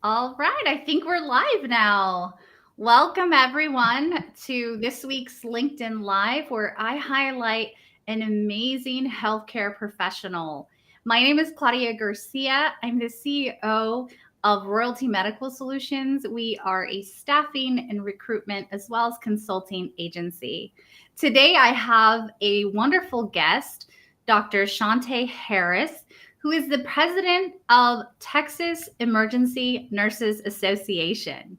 All right, I think we're live now. Welcome, everyone, to this week's LinkedIn Live, where I highlight an amazing healthcare professional. My name is Claudia Garcia. I'm the CEO of Royalty Medical Solutions. We are a staffing and recruitment as well as consulting agency. Today, I have a wonderful guest, Dr. Shawntay Harris, who is the president of Texas Emergency Nurses Association.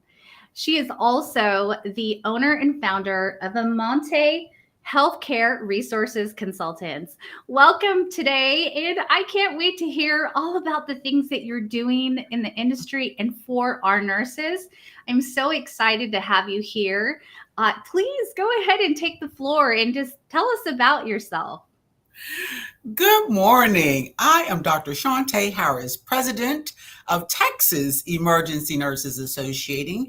She is also the owner and founder of Eminent Healthcare Resources Consultants. Welcome today, and I can't wait to hear all about the things that you're doing in the industry and for our nurses. I'm so excited to have you here. Please go ahead and take the floor and just tell us about yourself. Good morning. I am Dr. Shawntay Harris, president of Texas Emergency Nurses Association,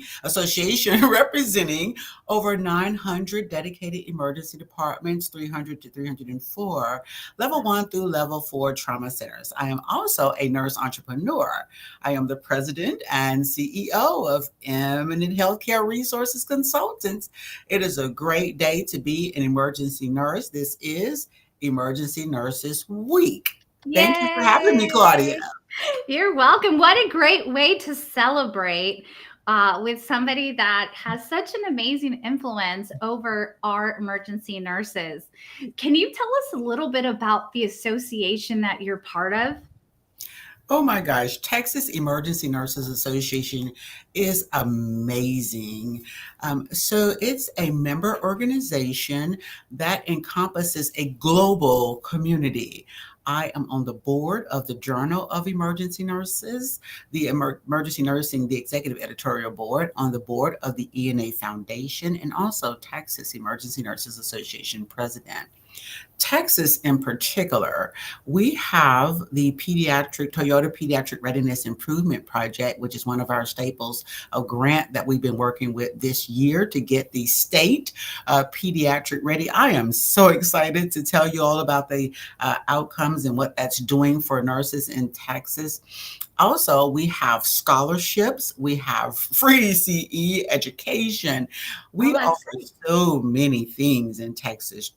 representing over 900 dedicated emergency departments, 300 to 304, level 1 through level 4 trauma centers. I am also a nurse entrepreneur. I am the president and CEO of Eminent Healthcare Resources Consultants. It is a great day to be an emergency nurse. This is Emergency Nurses Week. Thank you for having me, Claudia. You're welcome. What a great way to celebrate with somebody that has such an amazing influence over our emergency nurses. Can you tell us a little bit about the association that you're part of? Oh my gosh, Texas Emergency Nurses Association is amazing. So it's a member organization that encompasses a global community. I am on the board of the Journal of Emergency Nurses, the Emergency Nursing, the Executive Editorial Board, on the board of the ENA Foundation, and also Texas Emergency Nurses Association president. Texas in particular, we have the Toyota Pediatric Readiness Improvement Project, which is one of our staples, a grant that we've been working with this year to get the state pediatric ready. I am so excited to tell you all about the outcomes and what that's doing for nurses in Texas. Also, we have scholarships, we have free CE education. We offer so many things in Texas.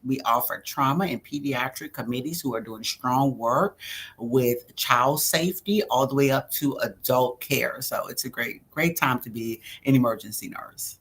We offer trauma and pediatric committees who are doing strong work with child safety all the way up to adult care. So it's a great time to be an emergency nurse.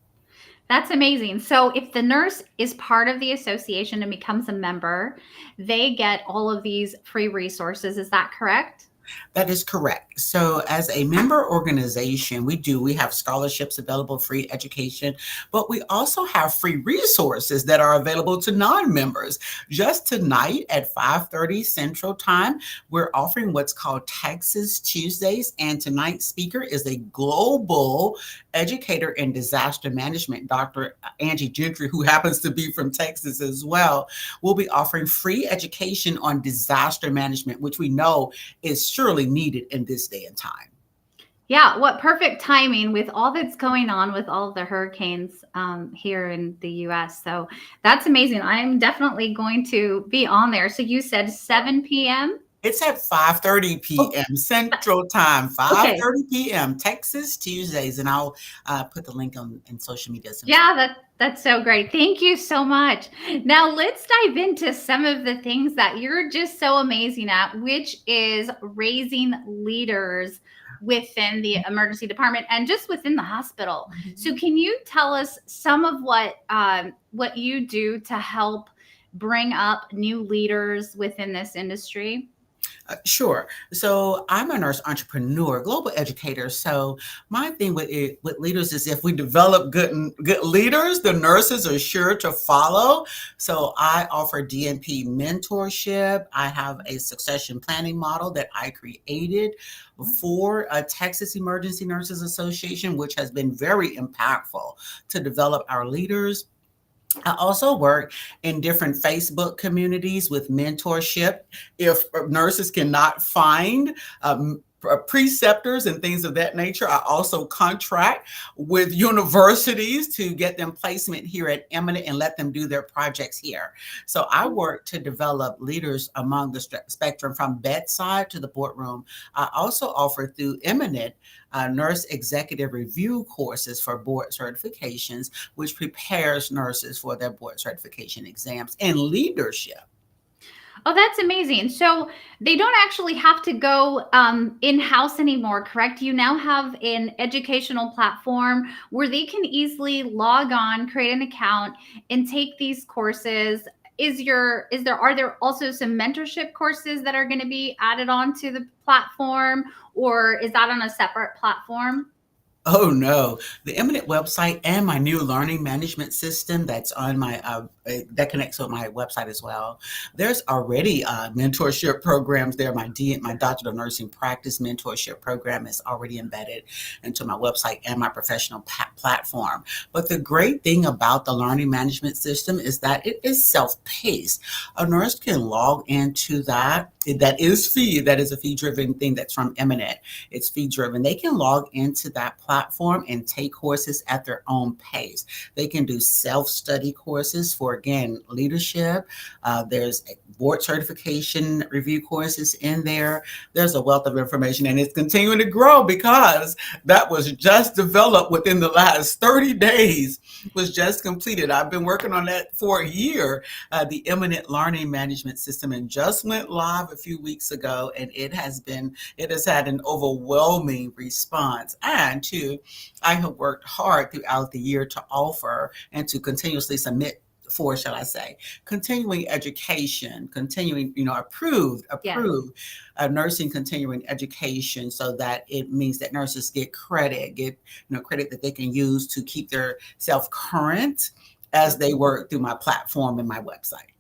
That's amazing. So if the nurse is part of the association and becomes a member, they get all of these free resources. Is that correct? That is correct. So as a member organization, we have scholarships available, free education, but we also have free resources that are available to non-members. Just tonight at 5:30 Central Time, we're offering what's called Texas Tuesdays, and tonight's speaker is a global educator in disaster management, Dr. Angie Gentry, who happens to be from Texas as well. We'll be offering free education on disaster management, which we know is surely needed in this day and time. Yeah, what perfect timing with all that's going on with all of the hurricanes here in the US. So that's amazing. I'm definitely going to be on there. So you said 7 p.m.? It's at 5:30 p.m. Central Time, 5:30 p.m. Texas Tuesdays, and I'll put the link on in social media. Yeah, that's so great. Thank you so much. Now let's dive into some of the things that you're just so amazing at, which is raising leaders within the emergency department and just within the hospital. So can you tell us some of what you do to help bring up new leaders within this industry? Sure. So I'm a nurse entrepreneur, global educator. So my thing with leaders is if we develop good leaders, the nurses are sure to follow. So I offer DNP mentorship. I have a succession planning model that I created for a Texas Emergency Nurses Association, which has been very impactful to develop our leaders. I also work in different Facebook communities with mentorship. If nurses cannot find preceptors and things of that nature. I also contract with universities to get them placement here at Eminent and let them do their projects here. So I work to develop leaders among the spectrum from bedside to the boardroom. I also offer through Eminent nurse executive review courses for board certifications, which prepares nurses for their board certification exams and leadership. Oh, that's amazing. So they don't actually have to go in-house anymore, correct? You now have an educational platform where they can easily log on, create an account, and take these courses. Are there also some mentorship courses that are going to be added onto the platform, or is that on a separate platform? Oh no, the Eminent website and my new learning management system that's on my that connects with my website as well. There's already mentorship programs there. My Doctor of Nursing Practice mentorship program is already embedded into my website and my professional platform. But the great thing about the learning management system is that it is self-paced. A nurse can log into that. That is a fee-driven thing that's from Eminent. It's fee-driven. They can log into that platform and take courses at their own pace. They can do self-study courses for, again, leadership. There's board certification review courses in there. There's a wealth of information, and it's continuing to grow because that was just developed within the last 30 days, was just completed. I've been working on that for a year, the Eminent Learning Management System, and just went live a few weeks ago, and it has had an overwhelming response. And two, I have worked hard throughout the year to offer and to continuously submit for, shall I say, continuing education, approved Yes. nursing continuing education, so that it means that nurses get credit that they can use to keep their self current as they work through my platform and my website.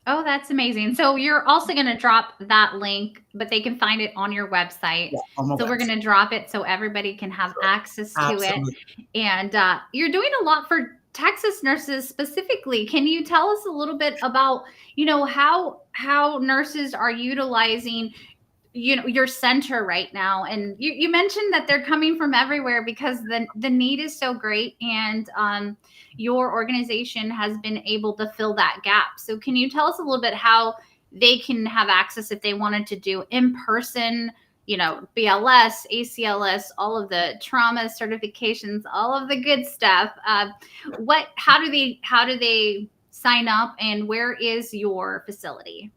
Oh, that's amazing. So you're also going to drop that link, but they can find it on your website. Yeah, on my So we're website. going to drop it so everybody can have Sure. access to it. Absolutely. And you're doing a lot for Texas nurses specifically. Can you tell us a little bit about, how nurses are utilizing your center right now? And you mentioned that they're coming from everywhere because the need is so great, and your organization has been able to fill that gap. So can you tell us a little bit how they can have access if they wanted to do in person, BLS, ACLS, all of the trauma certifications, all of the good stuff? How do they sign up, and where is your facility?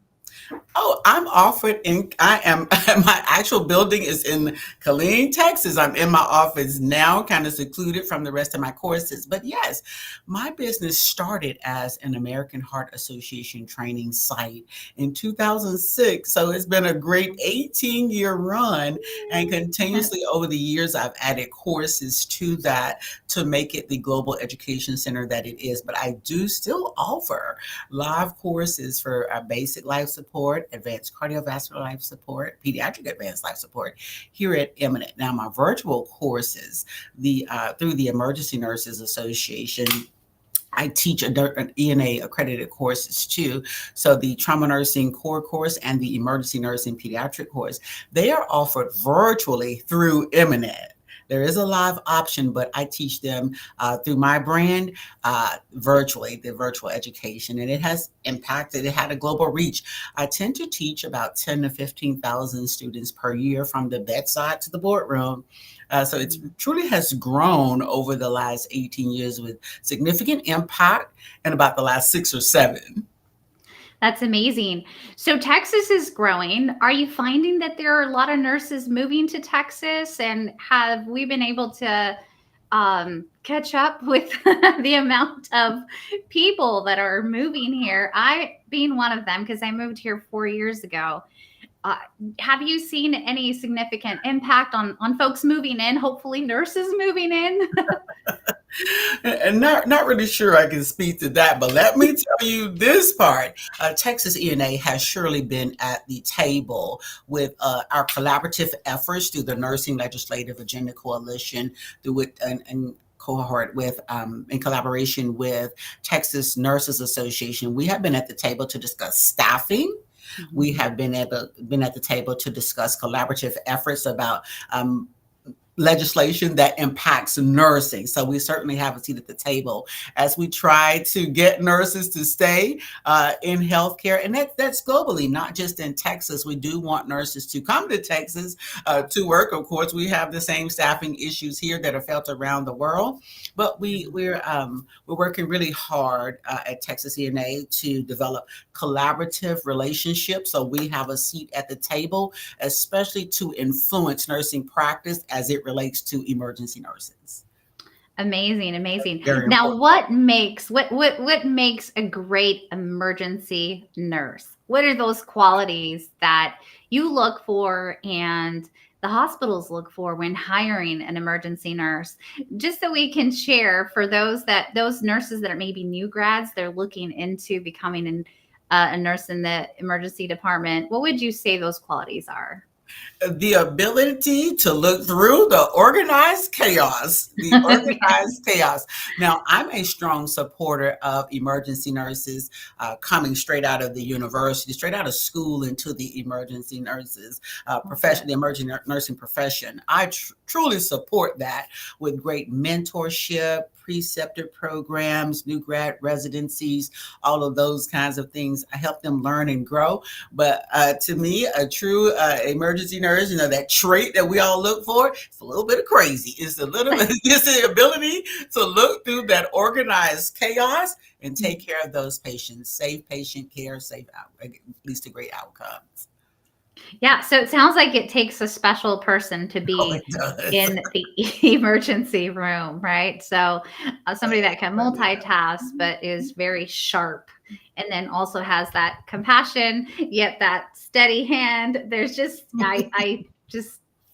Oh, I'm offered in, I am, my actual building is in Killeen, Texas. I'm in my office now, kind of secluded from the rest of my courses. But yes, my business started as an American Heart Association training site in 2006. So it's been a great 18-year run. And continuously over the years, I've added courses to that to make it the global education center that it is. But I do still offer live courses for basic life support, advanced cardiovascular life support, pediatric advanced life support here at Eminent. Now, my virtual courses, through the Emergency Nurses Association, I teach an ENA accredited courses too. So the trauma nursing core course and the emergency nursing pediatric course, they are offered virtually through Eminent. There is a live option, but I teach them through my brand virtually, the virtual education, and it has impacted. It had a global reach. I tend to teach about 10 to 15,000 students per year from the bedside to the boardroom. So it truly has grown over the last 18 years with significant impact in about the last 6 or 7. That's amazing. So Texas is growing. Are you finding that there are a lot of nurses moving to Texas? And have we been able to catch up with the amount of people that are moving here? I being one of them, because I moved here 4 years ago. Uh, have you seen any significant impact on folks moving in? Hopefully, nurses moving in. And not really sure I can speak to that, but let me tell you this part. Texas ENA has surely been at the table with our collaborative efforts through the Nursing Legislative Agenda Coalition, through it and cohort with in collaboration with Texas Nurses Association. We have been at the table to discuss staffing We Mhm. have been at the table to discuss collaborative efforts about legislation that impacts nursing. So we certainly have a seat at the table as we try to get nurses to stay in healthcare. And that's globally, not just in Texas. We do want nurses to come to Texas to work. Of course, we have the same staffing issues here that are felt around the world. But we're working really hard at Texas ENA to develop collaborative relationships. So we have a seat at the table, especially to influence nursing practice as it relates to emergency nurses. Amazing, amazing. Very Now, important. what makes a great emergency nurse? What are those qualities that you look for and the hospitals look for when hiring an emergency nurse? Just so we can share for those nurses that are maybe new grads, they're looking into becoming a nurse in the emergency department. What would you say those qualities are? The ability to look through the organized chaos, the Okay. organized chaos. Now, I'm a strong supporter of emergency nurses coming straight out of the university, straight out of school into the emergency nurses Good. profession, the emergency nursing profession. I truly support that with great mentorship, preceptor programs, new grad residencies, all of those kinds of things. I help them learn and grow. But to me, a true emergency nurse, that trait that we all look for, it's a little bit of crazy. It's a little bit, it's the ability to look through that organized chaos and take care of those patients, safe patient care, leads to great outcomes. Yeah, so it sounds like it takes a special person to Oh, it be does. in the emergency room, right? So, somebody that can multitask but is very sharp and then also has that compassion, yet that steady hand. There's just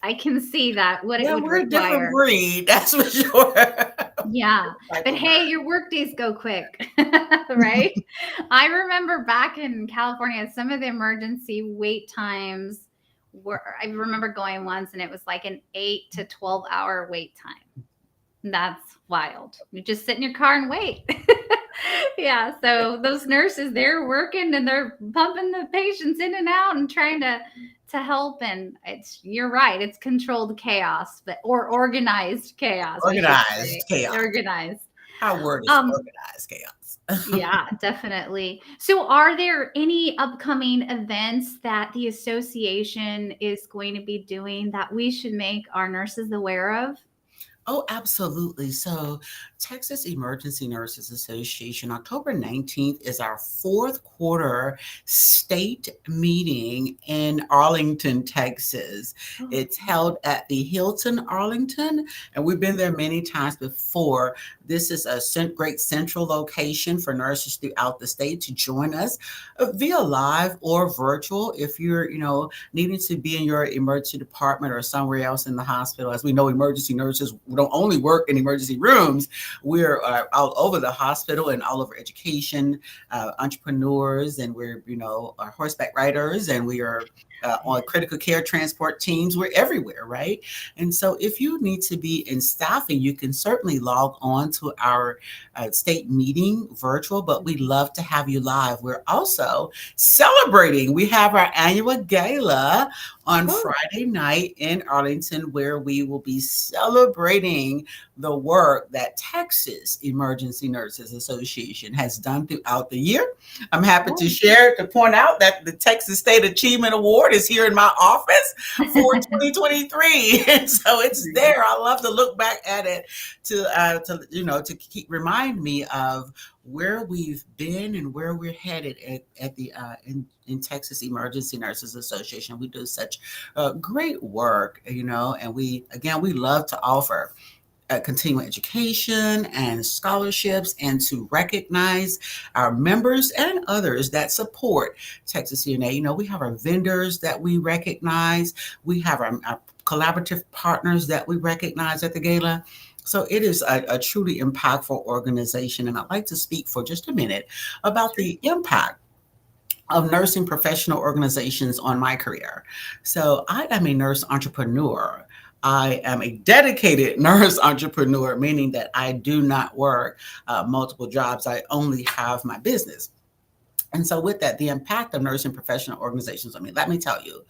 I can see that what it Yeah, would we're a different require. breed, that's for sure. Yeah, Type but of hey, nurse. your work days go quick, right? I remember back in California, some of the emergency wait times were, I remember going once and it was like an 8 to 12 hour wait time. That's wild. You just sit in your car and wait. Yeah, so those nurses, they're working and they're pumping the patients in and out and trying to help, and it's, you're right, it's controlled chaos, but or organized chaos, I should Organized say. chaos. Organized. Our word is Um organized chaos. yeah, definitely. So are there any upcoming events that the association is going to be doing that we should make our nurses aware of? Oh, absolutely. So, Texas Emergency Nurses Association, October 19th is our fourth quarter state meeting in Arlington, Texas. Oh, It's held at the Hilton Arlington, and we've been there many times before. This is a great central location for nurses throughout the state to join us via live or virtual. If you're, needing to be in your emergency department or somewhere else in the hospital. As we know, emergency nurses don't only work in emergency rooms, we're all over the hospital and all over education, entrepreneurs, and we're, horseback riders, and we are on critical care transport teams. We're everywhere, right? And so if you need to be in staffing, you can certainly log on to our state meeting virtual, but we'd love to have you live. We're also celebrating. We have our annual gala on oh, Friday night in Arlington, where we will be celebrating the work that Texas Emergency Nurses Association has done throughout the year. I'm happy to oh. share, to point out that the Texas State Achievement Award is here in my office for 2023. And so it's there. I love to look back at it to keep remind me of where we've been and where we're headed at the in Texas Emergency Nurses Association. We do such great work, and we love to offer continuing education and scholarships, and to recognize our members and others that support Texas ENA. We have our vendors that we recognize. We have our collaborative partners that we recognize at the gala. So it is a truly impactful organization. And I'd like to speak for just a minute about the impact of nursing professional organizations on my career. So I am a nurse entrepreneur. I am a dedicated nurse entrepreneur, meaning that I do not work multiple jobs. I only have my business. And so with that, the impact of nursing professional organizations, I mean, let me tell you,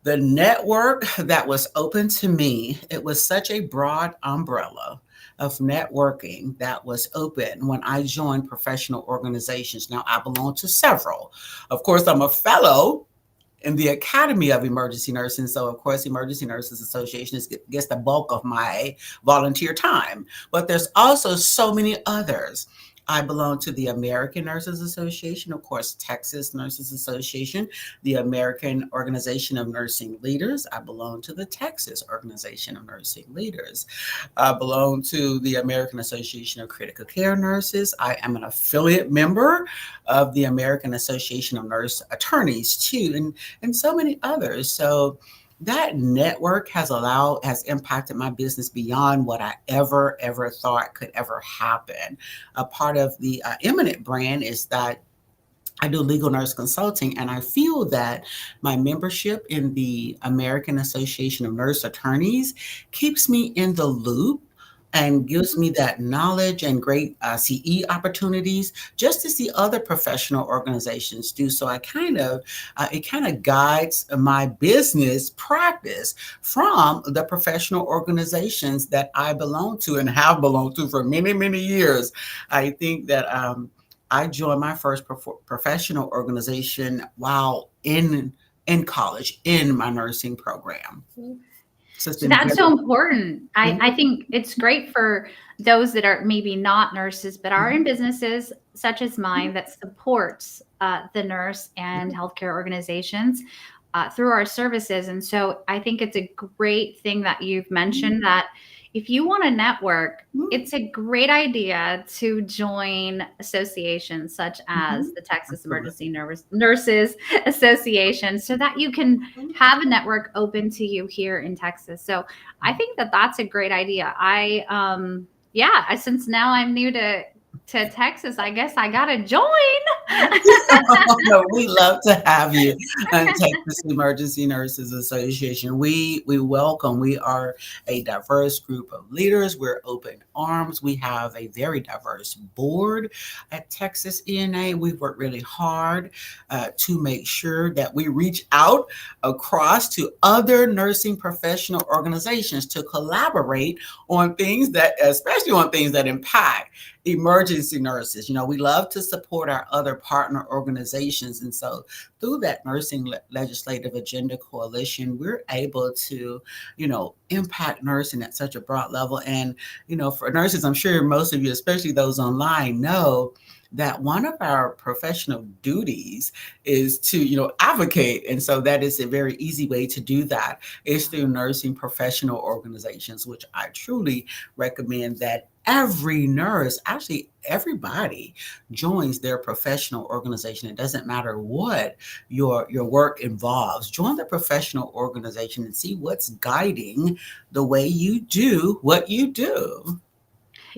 the network that was open to me, it was such a broad umbrella of networking that was open when I joined professional organizations. Now, I belong to several. Of course, I'm a fellow in the Academy of Emergency Nursing. So, of course, Emergency Nurses Association gets the bulk of my volunteer time. But there's also so many others. I belong to the American Nurses Association, of course, Texas Nurses Association, the American Organization of Nursing Leaders. I belong to the Texas Organization of Nursing Leaders. I belong to the American Association of Critical Care Nurses. I am an affiliate member of the American Association of Nurse Attorneys, too, and so many others. So that network has impacted my business beyond what I ever thought could ever happen. A part of the Eminent brand is that I do legal nurse consulting, and I feel that my membership in the American Association of Nurse Attorneys keeps me in the loop and gives me that knowledge and great CE opportunities just to see other professional organizations do. So it kind of guides my business practice from the professional organizations that I belong to and have belonged to for many years. I think that I joined my first professional organization while in college in my nursing program. So it's So been that's very. so important. I Mhm, think it's great for those that are maybe not nurses, but are in businesses such as mine that supports the nurse and mhm, healthcare organizations through our services. And so I think it's a great thing that you've mentioned that if you want to network, mhm, it's a great idea to join associations such as mhm. the Texas Absolutely. Emergency Nurses Association so that you can Mhm, have a network open to you here in Texas. So I think that that's a great idea. Yeah, since now I'm new to Texas, I guess I gotta join. No, we love to have you on Texas Emergency Nurses Association. We welcome. We are a diverse group of leaders. We're open arms. We have a very diverse board at Texas ENA. We've worked really hard to make sure that we reach out across to other nursing professional organizations to collaborate on things that, especially on things that impact emergency nurses. We love to support our other partner organizations. And so through that Nursing Legislative Agenda Coalition, we're able to, impact nursing at such a broad level. And, for nurses, I'm sure most of you, especially those online, know that one of our professional duties is to, advocate. And so that is a very easy way to do that is through nursing professional organizations, which I truly recommend that every nurse, actually everybody, joins their professional organization. It doesn't matter what your work involves. Join the professional organization and see what's guiding the way you do what you do.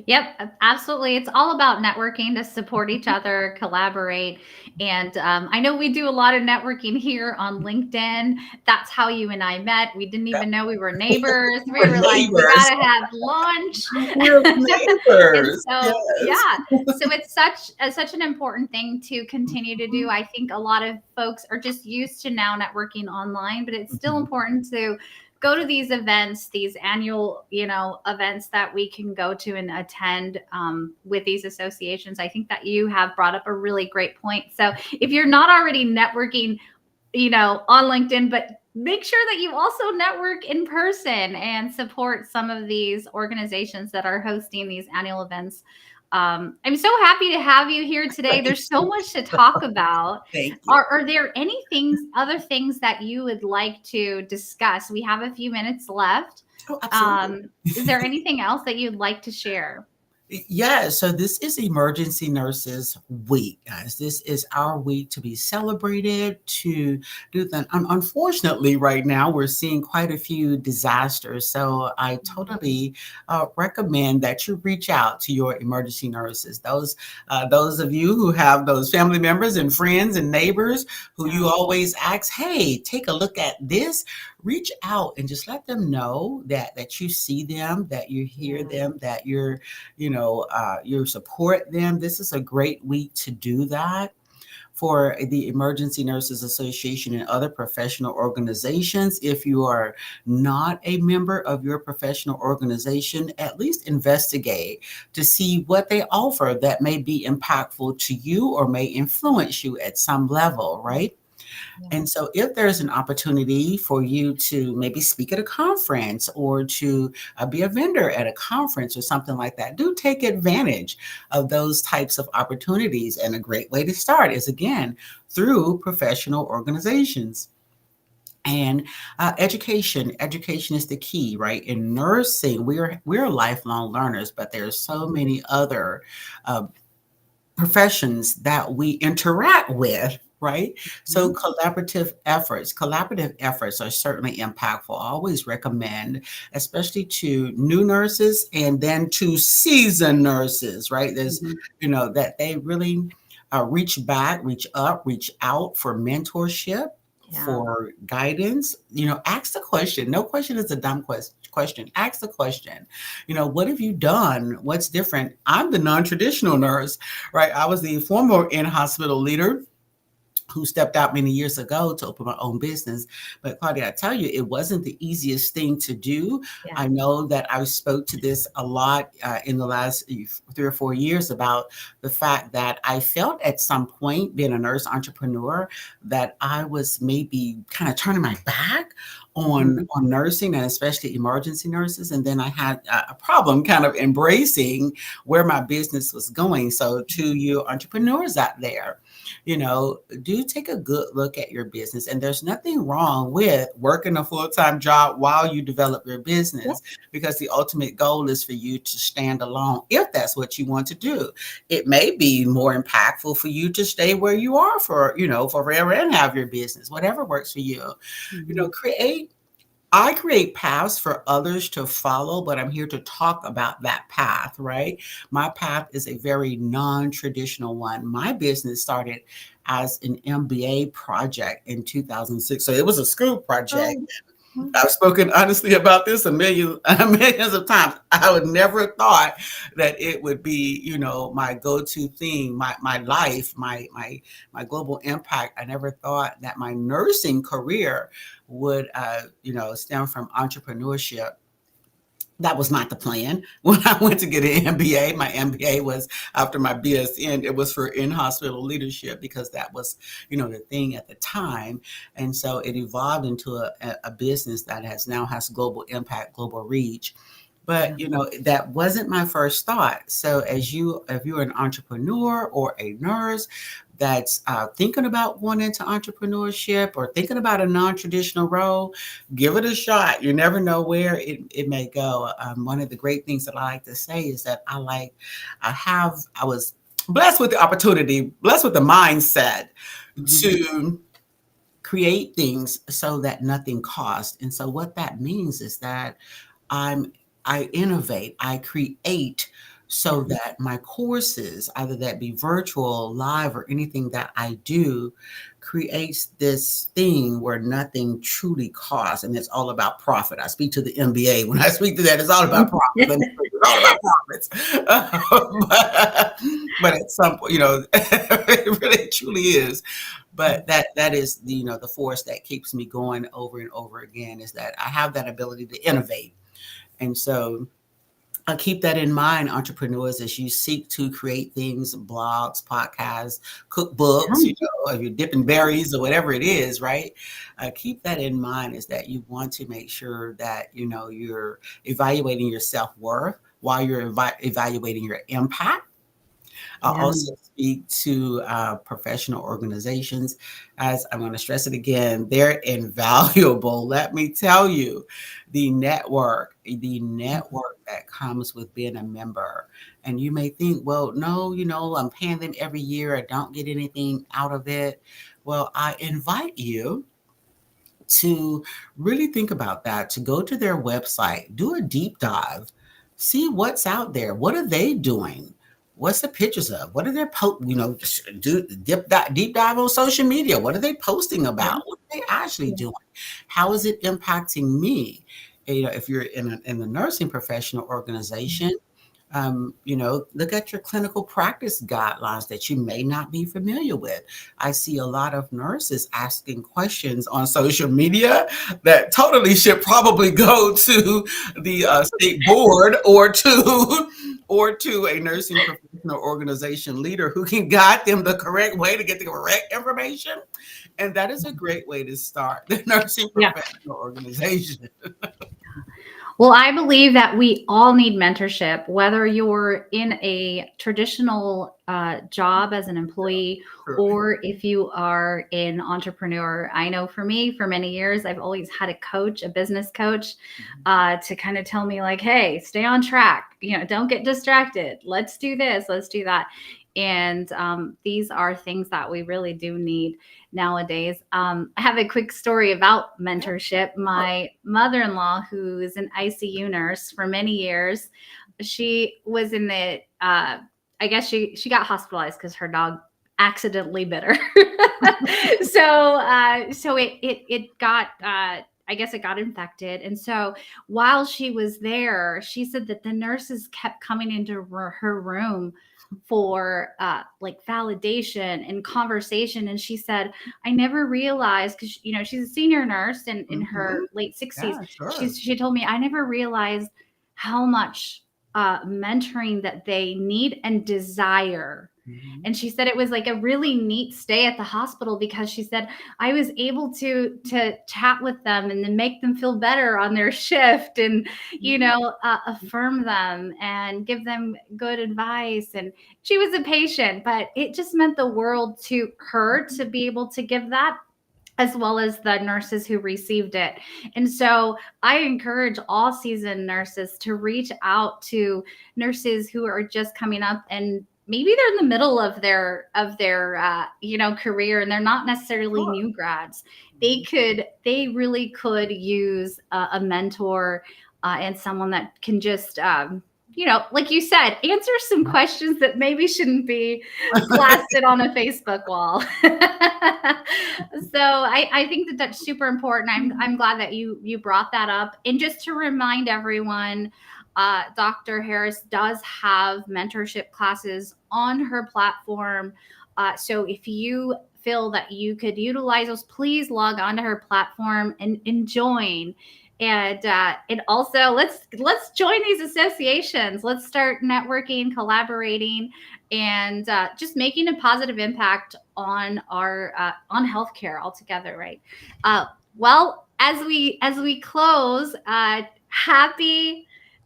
Yep, absolutely. It's all about networking to support each other, collaborate. And I know we do a lot of networking here on LinkedIn. That's how you and I met. We didn't Yep. even know we were neighbors. We We're were like, we got neighbors. to have lunch. We're And neighbors. so, Yes. yeah. So it's such an important thing to continue to do. I think a lot of folks are just used to now networking online, but it's still Mhm. important to go to these events, these annual, events that we can go to and attend with these associations. I think that you have brought up a really great point. So if you're not already networking, on LinkedIn, but make sure that you also network in person and support some of these organizations that are hosting these annual events. I'm so happy to have you here today. Thank There's so you. much to talk about. Thank you. Are there other things that you would like to discuss? We have a few minutes left. Oh, absolutely. Is there anything else that you'd like to share? Yeah, so this is Emergency Nurses Week, guys. This is our week to be celebrated, to do that. Unfortunately, right now, we're seeing quite a few disasters. So I totally recommend that you reach out to your emergency nurses. Those of you who have those family members and friends and neighbors who you Yeah. always ask, hey, take a look at this. Reach out and just let them know that you see them, that you hear Yeah. them, that you support them. This is a great week to do that. for the Emergency Nurses Association and other professional organizations. If you are not a member of your professional organization, at least investigate to see what they offer that may be impactful to you or may influence you at some level, right? Yeah. And so, if there's an opportunity for you to maybe speak at a conference or to be a vendor at a conference or something like that, do take advantage of those types of opportunities. And a great way to start is, again, through professional organizations. And education is the key, right? In nursing, we're lifelong learners, but there's so many other uh, professions that we interact with, right? So Mhm. collaborative efforts are certainly impactful. I always recommend, especially to new nurses and then to seasoned nurses, right? There's, Mhm. that they really reach back, reach up, reach out for mentorship, Yeah. for guidance. Ask the question. No question is a dumb question. Ask the question. What have you done? What's different? I'm the non-traditional nurse, right? I was the former in-hospital leader who stepped out many years ago to open my own business. But Claudia, I tell you, it wasn't the easiest thing to do. Yeah. I know that I spoke to this a lot in the last 3 or 4 years about the fact that I felt at some point, being a nurse entrepreneur, that I was maybe kind of turning my back on Mhm. nursing and especially emergency nurses. And then I had a problem kind of embracing where my business was going. So to you entrepreneurs out there, do take a good look at your business. And there's nothing wrong with working a full-time job while you develop your Yeah. business, because the ultimate goal is for you to stand alone if that's what you want to do. It may be more impactful for you to stay where you are for forever and have your business, whatever works for you. Mhm. I create paths for others to follow, but I'm here to talk about that path, right? My path is a very non traditional one. My business started as an MBA project in 2006. So it was a school project. Oh. Mhm. I've spoken honestly about this a million millions of times. I would never have thought that it would be, my go-to thing, my life, my global impact. I never thought that my nursing career would, stem from entrepreneurship. That was not the plan. When I went to get an MBA, my MBA was after my BSN. It was for in-hospital leadership because that was, the thing at the time. And so it evolved into a business that now has global impact, global reach. Yeah. But that wasn't my first thought. So if you're an entrepreneur or a nurse that's thinking about going into entrepreneurship or thinking about a non-traditional role, give it a shot. You never know where it may go. One of the great things that I like to say is that I was blessed with the opportunity, blessed with the mindset Mhm. to create things so that nothing costs. And so what that means is that I'm I innovate, I create so Yeah. that my courses, either that be virtual, live, or anything that I do, creates this thing where nothing truly costs, and it's all about profit. I speak to the MBA. When I speak to that, it's all about profit. Let me tell you, it's all about profits. But at some point, it really truly is. But that is the force that keeps me going over and over again, is that I have that ability to innovate. And so keep that in mind, entrepreneurs, as you seek to create things, blogs, podcasts, cookbooks, Yeah. if you're dipping berries or whatever it is, right? Keep that in mind, is that you want to make sure that, you're evaluating your self-worth while you're evaluating your impact. I Yeah. also speak to professional organizations. As I'm going to stress it again, they're invaluable. Let me tell you, the network that comes with being a member. And you may think, well, no, I'm paying them every year. I don't get anything out of it. Well, I invite you to really think about that, to go to their website, do a deep dive, see what's out there. What are they doing? What's the pictures of? What are they just do deep dive on social media. What are they posting Yeah. about? What are they actually Yeah. doing? How is it impacting me? If you're in the nursing professional organization, Look at your clinical practice guidelines that you may not be familiar with. I see a lot of nurses asking questions on social media that totally should probably go to the state board or to a nursing professional organization leader who can guide them the correct way to get the correct information. And that is a great way to start the nursing Yeah. professional organization. Well, I believe that we all need mentorship, whether you're in a traditional job as an employee Truly. or if you are an entrepreneur. I know for me, for many years, I've always had a coach, a business coach, to kind of tell me, like, hey, stay on track. Don't get distracted. Let's do this. Let's do that. And these are things that we really do need nowadays. I have a quick story about mentorship. My mother-in-law, who is an ICU nurse for many years, she was in the, I guess she got hospitalized because her dog accidentally bit her. So it got, I guess it got infected. And so while she was there, she said that the nurses kept coming into her room for like validation and conversation. And she said, I never realized, because she's a senior nurse and in her late 60s. Yeah, sure. She told me, I never realized how much mentoring that they need and desire. And she said it was like a really neat stay at the hospital, because she said I was able to chat with them and then make them feel better on their shift, and affirm them and give them good advice. And she was a patient, but it just meant the world to her to be able to give that, as well as the nurses who received it. And so I encourage all seasoned nurses to reach out to nurses who are just coming up, and maybe they're in the middle of their career, and they're not necessarily new grads. They really could use a mentor, and someone that can just like you said, answer some questions that maybe shouldn't be blasted on a Facebook wall. So I think that that's super important. I'm glad that you brought that up. And just to remind everyone, Dr. Harris does have mentorship classes on her platform. So if you feel that you could utilize those, please log onto her platform and join. And also let's join these associations. Let's start networking, collaborating, and just making a positive impact on our on healthcare altogether. Right. Well, as we close, happy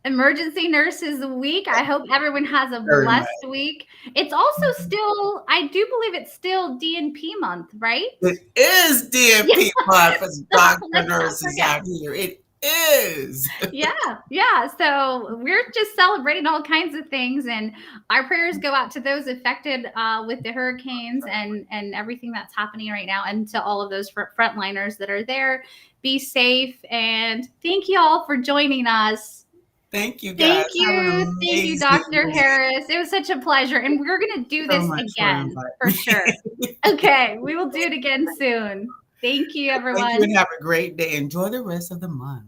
Emergency Nurses Week. I hope everyone has a Very much. blessed week. It's also still, I do believe it's still DNP month, right? It is DNP month as Let's Dr. not Nurses forget. out here. It is. Yeah. So we're just celebrating all kinds of things, and our prayers go out to those affected with the hurricanes and everything that's happening right now, and to all of those frontliners that are there. Be safe, and thank you all for joining us. Thank you, guys. Have an Thank you, amazing Dr. week. Harris. It was such a pleasure, and we're going to do So this much for again for inviting sure. me. Okay, we will do it again soon. Thank you, Thank you, everyone. and have a great day. Enjoy the rest of the month.